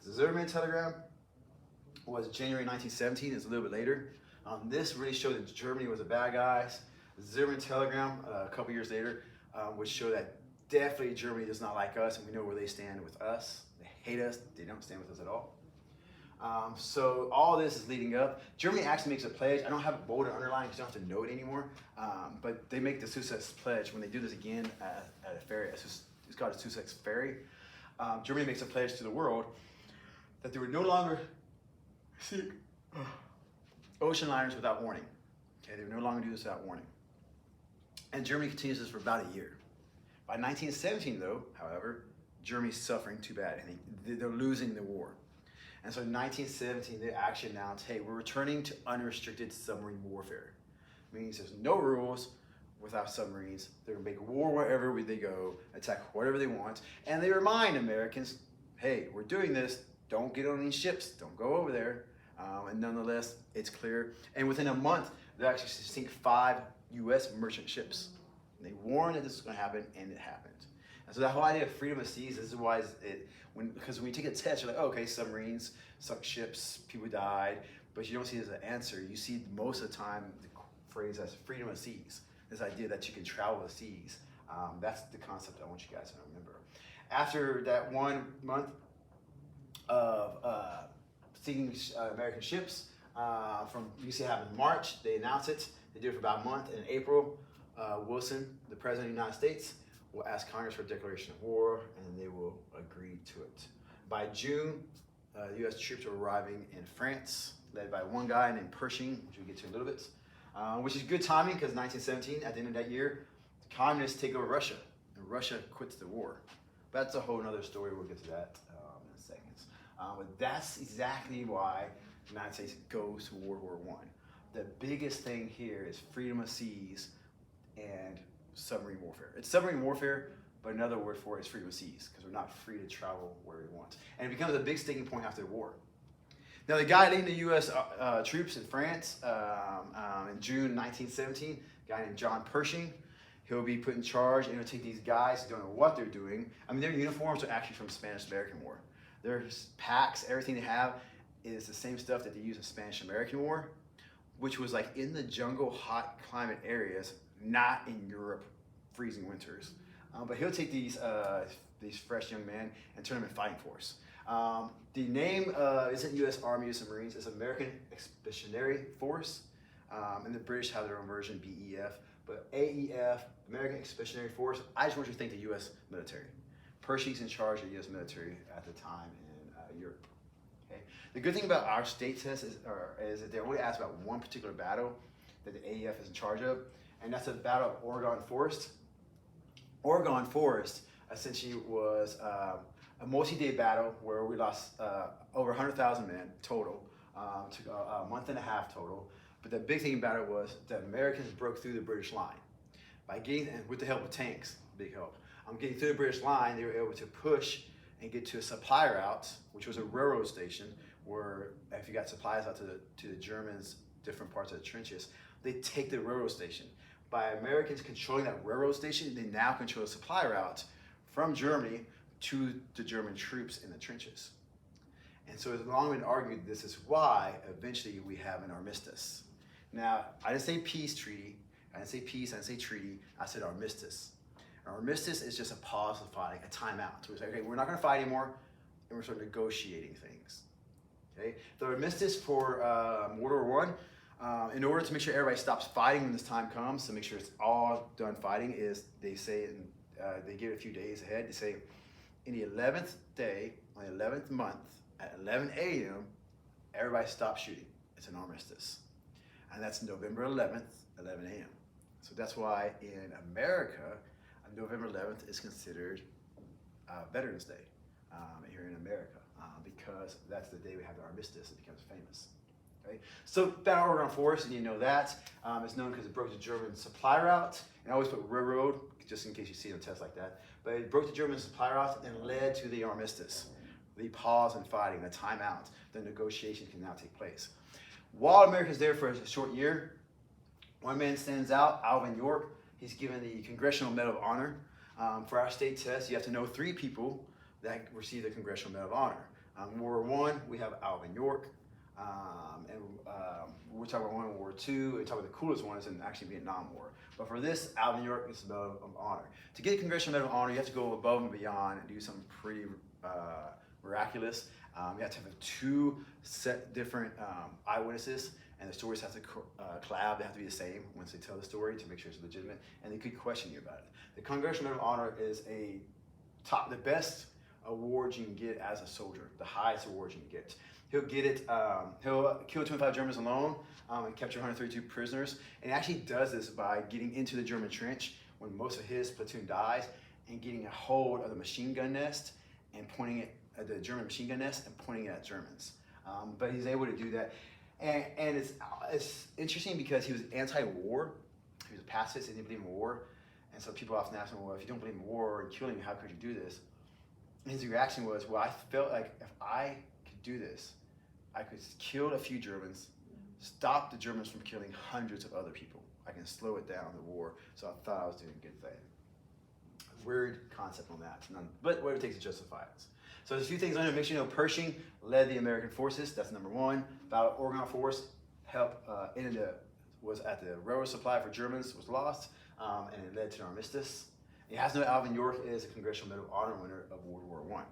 The Zimmerman telegram was January 1917, it's a little bit later. This really showed that Germany was the bad guys. The Zimmerman telegram, a couple years later, would show that definitely Germany does not like us, and we know where they stand with us. They hate us, they don't stand with us at all. So all this is leading up. Germany actually makes a pledge. I don't have it bold or underlined because you don't have to know it anymore. But they make the Sussex pledge when they do this again at a ferry. It's called a Sussex ferry. Germany makes a pledge to the world that they would no longer seek ocean liners without warning. Okay, they would no longer do this without warning. And Germany continues this for about a year. By 1917, though, however, Germany's suffering too bad, and they're losing the war. And so in 1917, they actually announced, hey, we're returning to unrestricted submarine warfare. It means there's no rules without submarines. They're gonna make war wherever they go, attack whatever they want. And they remind Americans, hey, we're doing this, don't get on these ships, don't go over there. And nonetheless, it's clear. And within a month, they actually sink 5 US merchant ships. And they warned that this was gonna happen, and it happened. And so that whole idea of freedom of seas, this is why because when you take a test, you're like, oh, okay, submarines, sunk ships, people died, but you don't see it as an answer. You see most of the time the phrase as freedom of seas, this idea that you can travel the seas. That's the concept I want you guys to remember. After that 1 month of sinking American ships, you see it happen in March, they announce it. They do it for about a month. In April, Wilson, the President of the United States, will ask Congress for a declaration of war, and they will agree to it. By June, U.S. troops are arriving in France, led by one guy named Pershing, which we'll get to in a little bit, which is good timing because 1917, at the end of that year, the communists take over Russia, and Russia quits the war. But that's a whole other story. We'll get to that in a second. But that's exactly why the United States goes to World War I. The biggest thing here is freedom of seas and submarine warfare. It's submarine warfare, but another word for it is freedom of seas, because we're not free to travel where we want. And it becomes a big sticking point after the war. Now, the guy leading the U.S. Troops in France in June 1917, a guy named John Pershing, He'll be put in charge, and he'll take these guys who don't know what they're doing. I mean, their uniforms are actually from Spanish-American War. Their packs, everything they have is the same stuff that they use in Spanish-American War, which was like in the jungle, hot climate areas, not in Europe, freezing winters. But he'll take these fresh young men and turn them in fighting force. The name isn't U.S. Army, U.S. Marines. It's American Expeditionary Force, and the British have their own version, BEF. But AEF, American Expeditionary Force, I just want you to think the U.S. military. Pershing's in charge of the U.S. military at the time in Europe. Okay? The good thing about our state test is that they only ask about one particular battle that the AEF is in charge of, and that's the Battle of Oregon Forest. Oregon Forest essentially was a multi-day battle where we lost over 100,000 men total. Took a month and a half total. But the big thing about it was that Americans broke through the British line by getting, and with the help of tanks, big help. Getting through the British line, they were able to push and get to a supply route, which was a railroad station, where if you got supplies out to the Germans, different parts of the trenches, they take the railroad station. By Americans controlling that railroad station, they now control the supply route from Germany to the German troops in the trenches. And so it's long been argued this is why eventually we have an armistice. Now, I didn't say peace treaty, I didn't say peace, I didn't say treaty, I said armistice. An armistice is just a pause of fighting, a timeout. So we say, okay, we're not gonna fight anymore, and we're sort of negotiating things. Okay? The armistice for World War I, in order to make sure everybody stops fighting when this time comes, to make sure it's all done fighting, is they say, they give it a few days ahead, they say, in the 11th day, on the 11th month, at 11 a.m., everybody stops shooting. It's an armistice. And that's November 11th, 11 a.m. So that's why in America, November 11th is considered Veterans Day here in America, because that's the day we have the armistice. It becomes famous. Okay? So Battle of Oregon Forest, and you know that. It's known because it broke the German supply route. And I always put railroad, just in case you see a test like that. But it broke the German supply route and led to the armistice. The pause in fighting, the timeout, the negotiation can now take place. While America's there for a short year, one man stands out, Alvin York. He's given the Congressional Medal of Honor. For our state test, you have to know 3 people that receive the Congressional Medal of Honor. World War I, we have Alvin York. And we're talking about World War II. We're talking about the coolest one is in actually Vietnam War. But for this, Alvin York is the Medal of Honor. To get a Congressional Medal of Honor, you have to go above and beyond and do something pretty miraculous. You have to have 2 different eyewitnesses, and the stories have to collab. They have to be the same once they tell the story to make sure it's legitimate, and they could question you about it. The Congressional Medal of Honor is the best award you can get as a soldier, the highest award you can get. He'll get it, he'll kill 25 Germans alone and capture 132 prisoners. And he actually does this by getting into the German trench when most of his platoon dies and getting a hold of the machine gun nest and pointing it at the German machine gun nest and pointing it at Germans. But he's able to do that. And it's interesting because he was anti-war. He was a pacifist, he didn't believe in war. And so people often ask him, well, if you don't believe in war and killing, how could you do this? And his reaction was, well, I felt like if I could do this, I could kill a few Germans, stop the Germans from killing hundreds of other people. I can slow it down, the war. So I thought I was doing a good thing. Weird concept on that, but what it takes to justify it. So there's a few things on here. Make sure you know Pershing led the American forces. That's number 1. Battle of Oregon Forest was at the railroad supply for Germans was lost, and it led to an armistice. It has to know Alvin York is a Congressional Medal of Honor winner of World War I.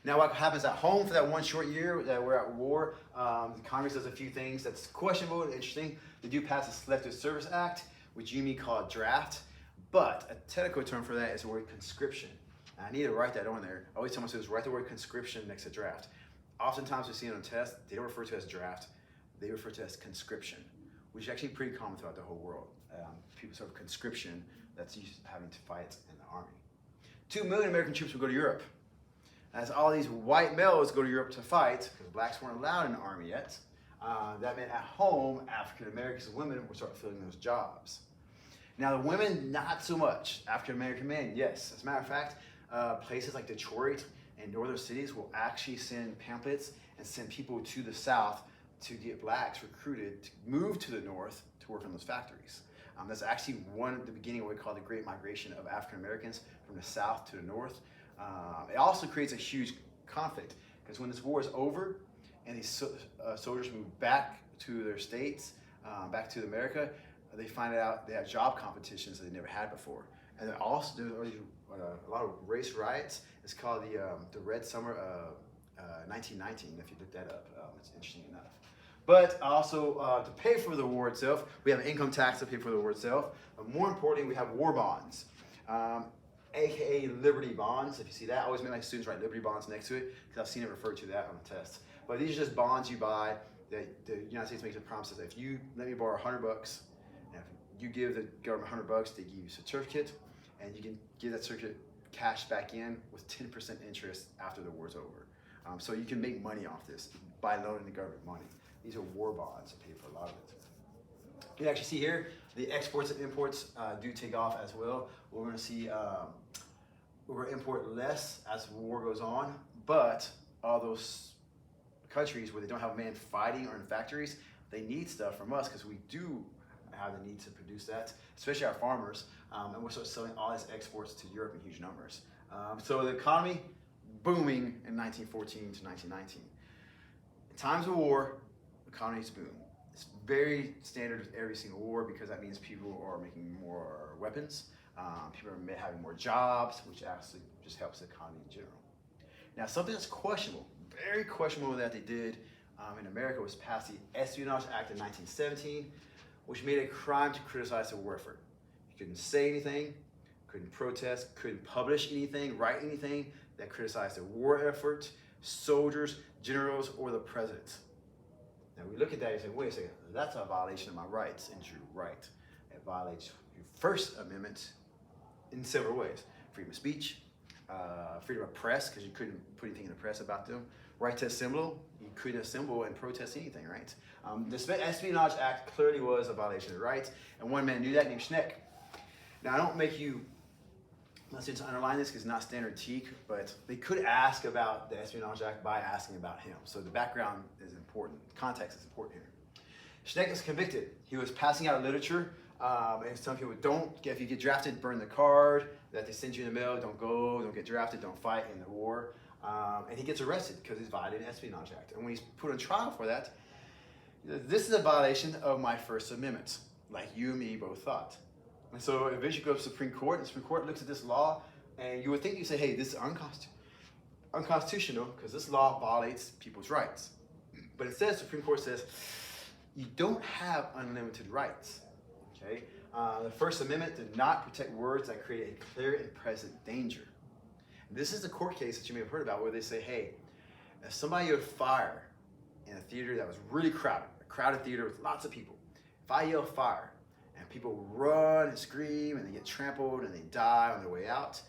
Now, what happens at home for that one short year that we're at war? Congress does a few things that's questionable and interesting. They do pass a Selective Service Act, which you may call a draft, but a technical term for that is the word conscription. And I need to write that on there. I always tell my students, write the word conscription next to draft. Oftentimes we see it on tests, they don't refer to it as draft, they refer to it as conscription, which is actually pretty common throughout the whole world. People sort of conscription, that's used to having to fight in the army. 2 million American troops will go to Europe. As all these white males go to Europe to fight, because blacks weren't allowed in the army yet, that meant at home, African Americans and women would start filling those jobs. Now the women, not so much. African American men, yes. As a matter of fact, places like Detroit and northern cities will actually send pamphlets and send people to the South to get blacks recruited to move to the North to work on those factories. That's actually the beginning of what we call the Great Migration of African Americans from the South to the North. It also creates a huge conflict because when this war is over and these soldiers move back to their states, back to America, they find out they have job competitions that they never had before. And then also there's a lot of race riots. It's called the Red Summer of 1919, if you look that up. It's interesting enough. But also to pay for the war itself, we have income tax to pay for the war itself. But more importantly, we have war bonds, aka Liberty bonds. If you see that, I always make my students write Liberty bonds next to it because I've seen it referred to that on the test. But these are just bonds you buy that the United States makes a promise that if you let me borrow $100, and if you give the government $100, they give you a certificate, and you can give that certificate cash back in with 10% interest after the war's over. So you can make money off this by loaning the government money. These are war bonds that pay for a lot of it. You can actually see here, the exports and imports do take off as well. We're going to see we're going to import less as the war goes on, but all those countries where they don't have men fighting or in factories, they need stuff from us because we do have the need to produce that, especially our farmers, and we're sort of selling all these exports to Europe in huge numbers. So the economy booming in 1914 to 1919. In times of war, economies boom. It's very standard with every single war because that means people are making more weapons, people are having more jobs, which actually just helps the economy in general. Now, something that's questionable, very questionable that they did in America was pass the Espionage Act in 1917, which made it a crime to criticize the war effort. You couldn't say anything, couldn't protest, couldn't publish anything, write anything that criticized the war effort, soldiers, generals, or the president. Now we look at that and say, wait a second, that's a violation of my rights, and you're right. It violates your First Amendment in several ways. Freedom of speech, freedom of press, because you couldn't put anything in the press about them. Right to assemble, you couldn't assemble and protest anything, right? The Espionage Act clearly was a violation of rights, and one man knew that, named Schneck. Now I don't make you, let's just underline this because it's not standard TEK, but they could ask about the Espionage Act by asking about him. So the background is important, context is important here. Schneck is convicted. He was passing out literature, and some people if you get drafted, burn the card that they send you in the mail, don't get drafted, don't fight in the war. And he gets arrested because he's violating the Espionage Act. And when he's put on trial for that, this is a violation of my First Amendment, like you and me both thought. And so it eventually goes to the Supreme Court, and the Supreme Court looks at this law, and you would think you say, hey, this is unconstitutional because this law violates people's rights. But it says, the Supreme Court says, you don't have unlimited rights, okay? The First Amendment did not protect words that create a clear and present danger. This is the court case that you may have heard about where they say, hey, if somebody yelled fire in a theater that was really crowded, a crowded theater with lots of people, if I yell fire and people run and scream and they get trampled and they die on their way out,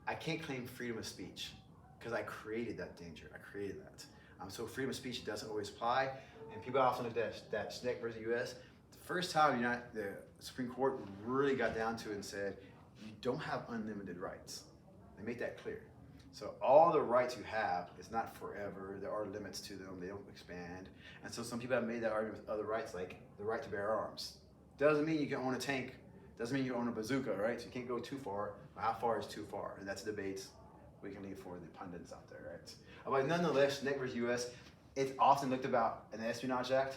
I can't claim freedom of speech because I created that danger, I created that. So freedom of speech doesn't always apply, and people often look at that Schneck versus US. The first time the Supreme Court really got down to it and said, you don't have unlimited rights. They make that clear. So all the rights you have is not forever. There are limits to them. They don't expand. And so some people have made that argument with other rights, like the right to bear arms. Doesn't mean you can own a tank. Doesn't mean you own a bazooka, right? So you can't go too far. How far is too far? And that's debates we can leave for the pundits out there, right? But nonetheless, Schneck versus US, it's often looked about in the Espionage Act.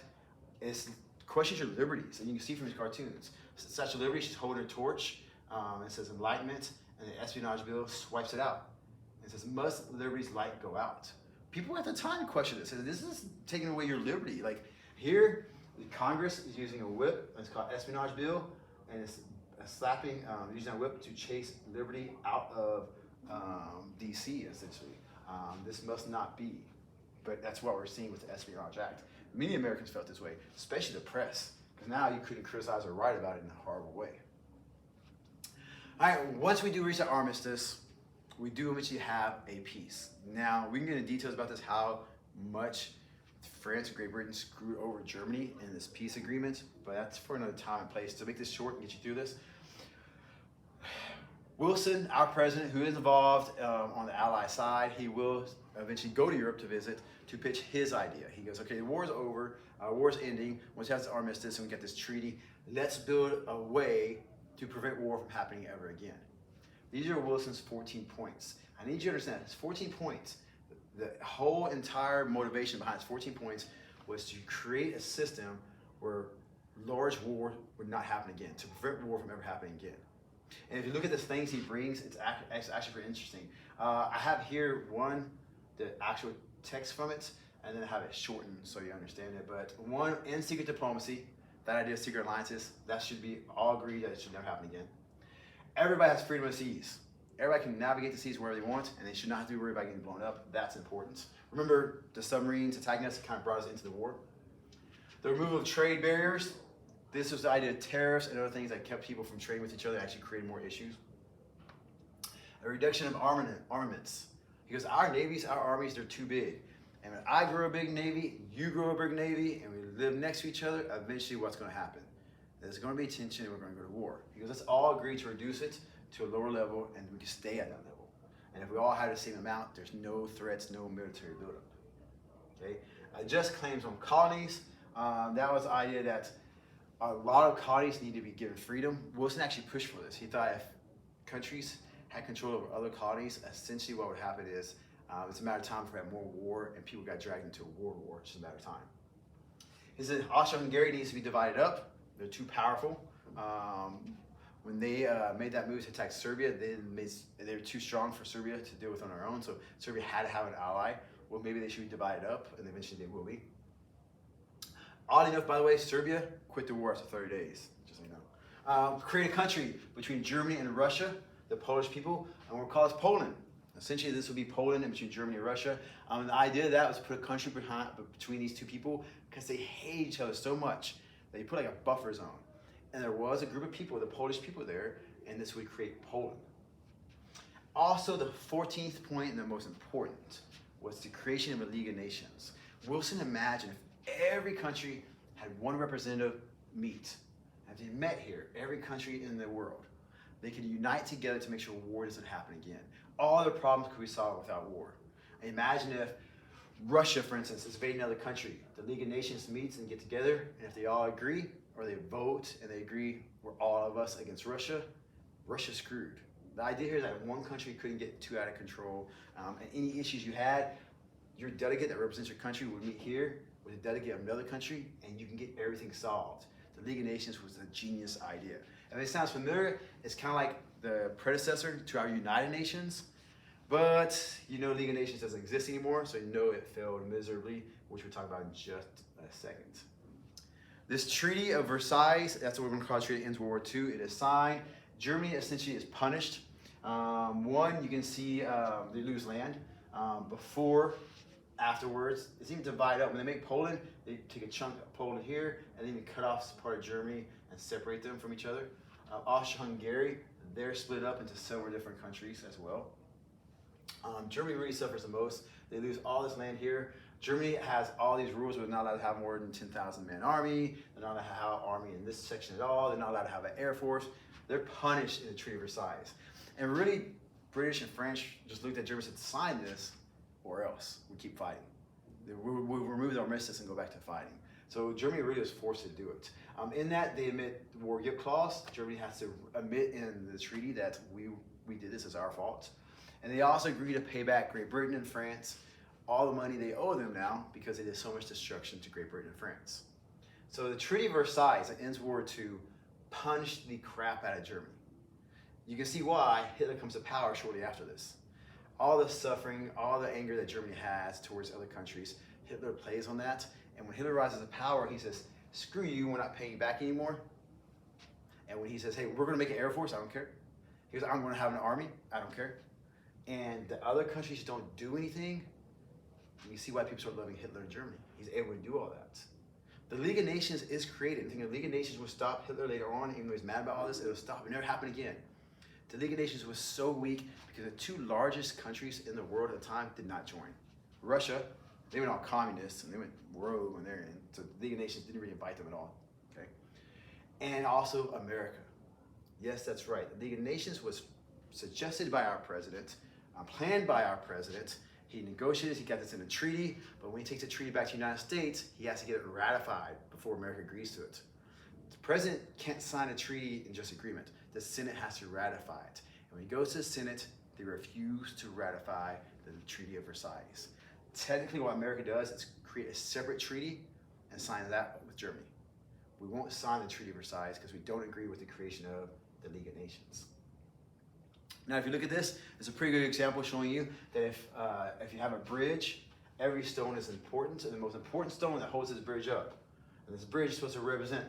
It questions your liberties, and you can see from these cartoons. Statue of Liberty, she's holding a torch. It says Enlightenment, and the Espionage Bill swipes it out. It says, must liberty's light go out? People at the time question it. Said, this is taking away your liberty. Like here, the Congress is using a whip, it's called Espionage Bill, and it's slapping, using a whip to chase liberty out of DC, essentially. This must not be. But that's what we're seeing with the Espionage Act. Many Americans felt this way, especially the press, because now you couldn't criticize or write about it in a horrible way. All right, once we do reach the armistice, we do eventually have a peace. Now, we can get into details about this, how much France and Great Britain screwed over Germany in this peace agreement, but that's for another time and place. To make this short and get you through this, Wilson, our president, who is involved on the Allied side, he will eventually go to Europe to visit to pitch his idea. He goes, okay, the war is over, war's ending, once he has the armistice and we get this treaty, Let's build a way to prevent war from happening ever again. These are Wilson's 14 points. I need you to understand, his 14 points, the whole entire motivation behind his 14 points was to create a system where large war would not happen again, to prevent war from ever happening again. And if you look at the things he brings, it's actually pretty interesting. I have here the actual text from it, and then I have it shortened so you understand it. But one, in secret diplomacy, that idea of secret alliances, that should be all agreed that it should never happen again. Everybody has freedom of seas. Everybody can navigate the seas wherever they want, and they should not have to worry about getting blown up. That's important. Remember, the submarines attacking us kind of brought us into the war. The removal of trade barriers. This was the idea of tariffs and other things that kept people from trading with each other, actually created more issues. A reduction of armaments. Because our navies, our armies, they're too big. And when I grow a big navy, you grow a big navy, and we live next to each other, eventually what's going to happen? There's going to be tension and we're going to go to war. Because let's all agree to reduce it to a lower level and we can stay at that level. And if we all had the same amount, there's no threats, no military buildup. Okay? Just claims on colonies. That was the idea that a lot of colonies need to be given freedom. Wilson actually pushed for this. He thought if countries had control over other colonies, essentially what would happen is it's a matter of time before we have more war and people got dragged into a world war. It's just a matter of time. He said Austria-Hungary needs to be divided up. They're too powerful. When they made that move to attack Serbia, they were too strong for Serbia to deal with on their own, so Serbia had to have an ally. Well, maybe they should be divided up, and eventually they will be. Oddly enough, by the way, Serbia quit the war after 30 days, just so you know. Create a country between Germany and Russia, the Polish people, and we'll call it Poland. Essentially, this would be Poland in between Germany and Russia. The idea of that was to put a country between these two people because they hate each other so much that you put like a buffer zone. And there was a group of people, the Polish people there, and this would create Poland. Also, the 14th point, and the most important, was the creation of a League of Nations. Wilson imagined if every country had one representative meet. If they met here, every country in the world, they could unite together to make sure war doesn't happen again. All the problems could be solved without war. Imagine if Russia, for instance, is invading another country. The League of Nations meets and get together, and if they all agree, or they vote and they agree we're all of us against Russia, Russia's screwed. The idea here is that one country couldn't get too out of control, and any issues you had, your delegate that represents your country would meet here with a delegate of another country, and you can get everything solved. The League of Nations was a genius idea. And if it sounds familiar, it's kind of like the predecessor to our United Nations, but you know League of Nations doesn't exist anymore, so you know it failed miserably, which we'll talk about in just a second. This Treaty of Versailles, that's what we're going to call the treaty, ends World War II. It is signed. Germany essentially is punished. One, you can see they lose land. Afterwards, it's even divided up. When they make Poland, they take a chunk of Poland here and then cut off part of Germany and separate them from each other. Austria-Hungary, they're split up into several different countries as well. Germany really suffers the most. They lose all this land here. Germany has all these rules. They're not allowed to have more than 10,000 man army. They're not allowed to have an army in this section at all. They're not allowed to have an air force. They're punished in the Treaty of Versailles. And really, British and French just looked at Germany and said, sign this or else we keep fighting. We'll remove the armistice and go back to fighting. So Germany really was forced to do it. In that, they admit the war gift clause. Germany has to admit in the treaty that we did this as our fault. And they also agree to pay back Great Britain and France all the money they owe them now because they did so much destruction to Great Britain and France. So the Treaty of Versailles that ends World War II punished the crap out of Germany. You can see why Hitler comes to power shortly after this. All the suffering, all the anger that Germany has towards other countries, Hitler plays on that. And when Hitler rises to power, he says, screw you, we're not paying you back anymore. And when he says, hey, we're gonna make an air force, I don't care. He goes, I'm gonna have an army, I don't care. And the other countries don't do anything. You see why people start loving Hitler in Germany. He's able to do all that. The League of Nations is created. You think the League of Nations will stop Hitler later on, even though he's mad about all this, it'll stop, it never happen again. The League of Nations was so weak because the two largest countries in the world at the time did not join. Russia, they went all communists and they went rogue when they're in. So the League of Nations didn't really invite them at all. Okay? And also America. Yes, that's right. The League of Nations was suggested by our president, planned by our president. He negotiated, he got this in a treaty, but when he takes the treaty back to the United States, he has to get it ratified before America agrees to it. The president can't sign a treaty in just agreement. The Senate has to ratify it. And when it goes to the Senate, they refuse to ratify the Treaty of Versailles. Technically, what America does is create a separate treaty and sign that with Germany. We won't sign the Treaty of Versailles because we don't agree with the creation of the League of Nations. Now, if you look at this, it's a pretty good example showing you that if you have a bridge, every stone is important, and the most important stone that holds this bridge up, and this bridge is supposed to represent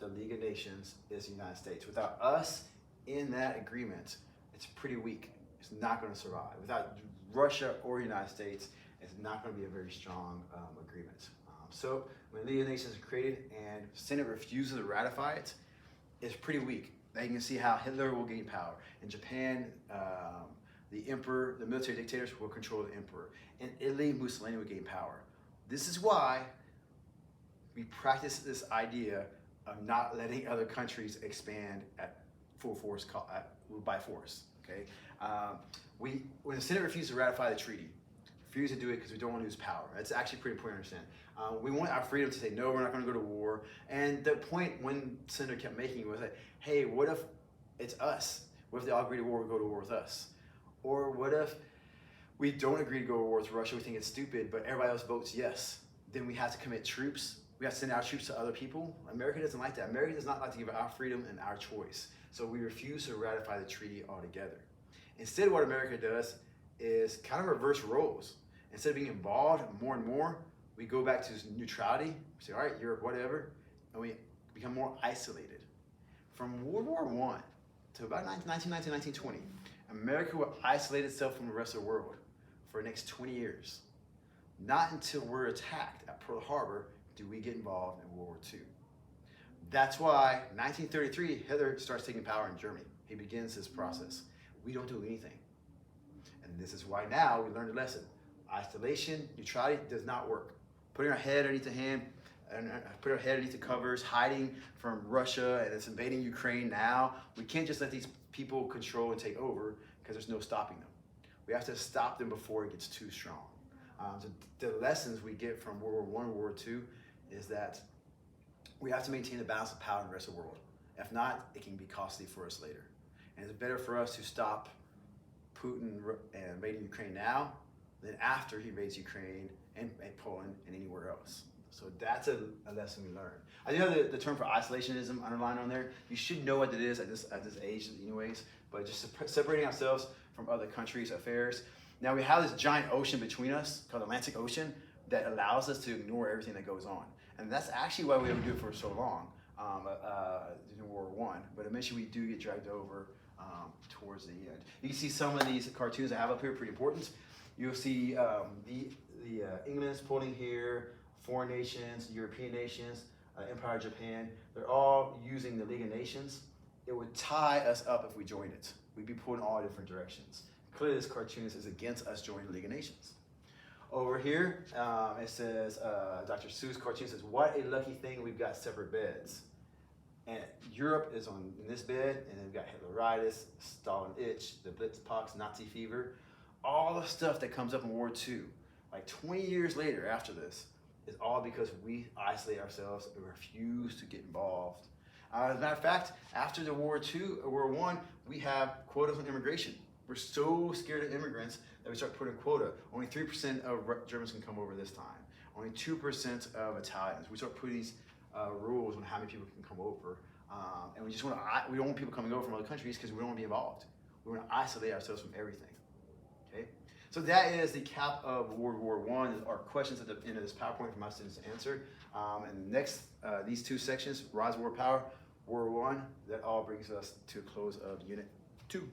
the League of Nations, is the United States. Without us in that agreement, it's pretty weak. It's not going to survive. Without Russia or the United States, it's not going to be a very strong agreement. So when the League of Nations is created and the Senate refuses to ratify it, it's pretty weak. Now you can see how Hitler will gain power. In Japan, the emperor, the military dictators will control the emperor. In Italy, Mussolini will gain power. This is why we practice this idea of not letting other countries expand at full force, by force. Okay, when the Senate refuses to ratify the treaty, refuse to do it because we don't want to lose power. That's actually pretty important to understand. We want our freedom to say, no, we're not going to go to war. And the point one senator kept making was that, hey, what if it's us? What if they all agree to war, we go to war with us? Or what if we don't agree to go to war with Russia, we think it's stupid, but everybody else votes yes? Then we have to commit troops. We have to send our troops to other people. America doesn't like that. America does not like to give our freedom and our choice. So we refuse to ratify the treaty altogether. Instead, what America does is kind of reverse roles. Instead of being involved more and more, we go back to neutrality. We say, all right, Europe, whatever, and we become more isolated. From World War I to about 1919, 1920, America will isolate itself from the rest of the world for the next 20 years. Not until we're attacked at Pearl Harbor do we get involved in World War II. That's why 1933, Hitler starts taking power in Germany. He begins this process. We don't do anything. And this is why now we learned a lesson. Isolation, neutrality does not work. Putting our head underneath the hand, and put our head underneath the covers, hiding from Russia and it's invading Ukraine now. We can't just let these people control and take over because there's no stopping them. We have to stop them before it gets too strong. So the lessons we get from World War I and World War II is that we have to maintain the balance of power in the rest of the world. If not, it can be costly for us later. And it's better for us to stop Putin invading Ukraine now than after he invades Ukraine and Poland and anywhere else. So that's a lesson we learned. I do have the term for isolationism underlined on there. You should know what it is at this age anyways, but just separating ourselves from other countries' affairs. Now we have this giant ocean between us called the Atlantic Ocean that allows us to ignore everything that goes on. And that's actually why we have to do it for so long in World War I, but eventually we do get dragged over towards the end. You can see some of these cartoons I have up here, pretty important. You'll see the England's pulling here, foreign nations, European nations, Empire of Japan. They're all using the League of Nations. It would tie us up if we joined it. We'd be pulled in all different directions. Clearly this cartoon is against us joining the League of Nations. Over here, it says, Dr. Seuss cartoon says, what a lucky thing we've got separate beds. And Europe is in this bed, and then we've got Hitleritis, Stalin itch, the Blitzpox, Nazi fever. All the stuff that comes up in World War II, like 20 years later after this, is all because we isolate ourselves and refuse to get involved. As a matter of fact, after the World War I, we have quotas on immigration. We're so scared of immigrants that we start putting quota. Only 3% of Germans can come over this time. Only 2% of Italians. We start putting these rules on how many people can come over. And we don't want people coming over from other countries because we don't want to be involved. We want to isolate ourselves from everything. Okay? So that is the cap of World War I. Our questions at the end of this PowerPoint for my students to answer. And next, these two sections, Rise of World Power, World War I, that all brings us to a close of Unit 2.